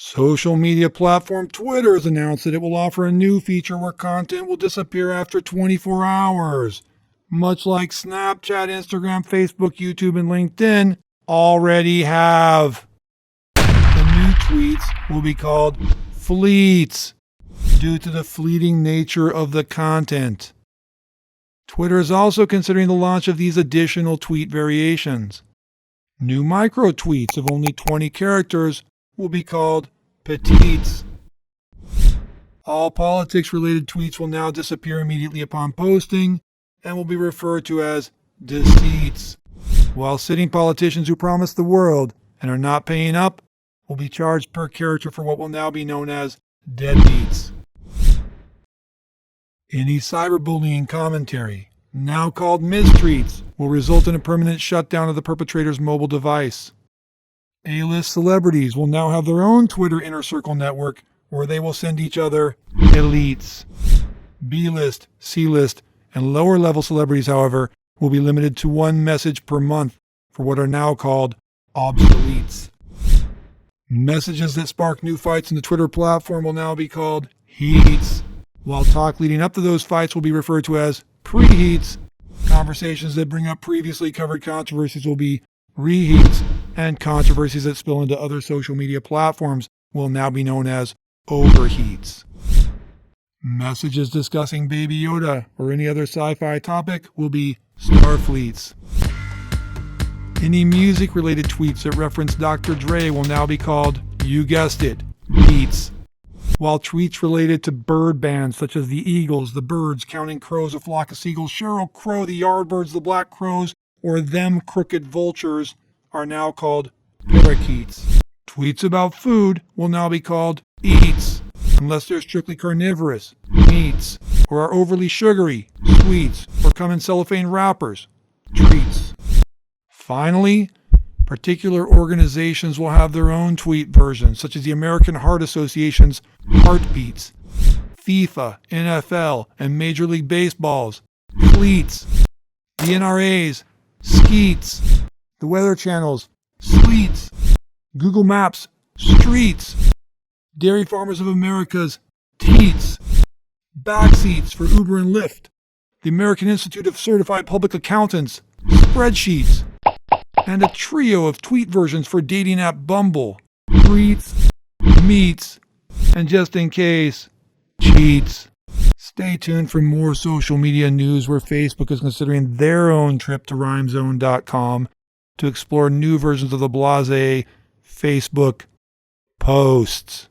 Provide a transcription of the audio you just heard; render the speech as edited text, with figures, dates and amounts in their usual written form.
Social media platform Twitter has announced that it will offer a new feature where content will disappear after 24 hours. Much like Snapchat, Instagram, Facebook, YouTube, and LinkedIn already have. The new tweets will be called fleets due to the fleeting nature of the content. Twitter is also considering the launch of these additional tweet variations. New micro tweets of only 20 characters will be called Petites. All politics-related tweets will now disappear immediately upon posting and will be referred to as Deceits, while sitting politicians who promise the world and are not paying up will be charged per character for what will now be known as Deadbeats. Any cyberbullying commentary, now called Mistreats, will result in a permanent shutdown of the perpetrator's mobile device. A-list celebrities will now have their own Twitter inner circle network where they will send each other elites. B-list, C-list, and lower-level celebrities, however, will be limited to one message per month for what are now called Obsoletes. Messages that spark new fights in the Twitter platform will now be called heats, while talk leading up to those fights will be referred to as preheats. Conversations that bring up previously covered controversies will be reheats, and controversies that spill into other social media platforms will now be known as overheats. Messages discussing Baby Yoda or any other sci-fi topic will be starfleets. Any music-related tweets that reference Dr. Dre will now be called, you guessed it, beats. While tweets related to bird bands such as the Eagles, the Birds, Counting Crows, A Flock of Seagulls, Sheryl Crow, the Yardbirds, the Black Crows, or Them Crooked Vultures are now called parakeets. Tweets about food will now be called eats, unless they're strictly carnivorous, meats, or are overly sugary, sweets, or come in cellophane wrappers, treats. Finally, particular organizations will have their own tweet versions, such as the American Heart Association's Heartbeats, FIFA, NFL, and Major League Baseball's Fleets, the NRA's Skeets, the Weather Channel's Sleets, Google Maps' Streets, Dairy Farmers of America's Teats, Backseats for Uber and Lyft, the American Institute of Certified Public Accountants' Spreadsheets, and a trio of tweet versions for dating app Bumble, Treats, Meets, and just in case, Cheats. Stay tuned for more social media news where Facebook is considering their own trip to rhymezone.com to explore new versions of the blasé Facebook posts.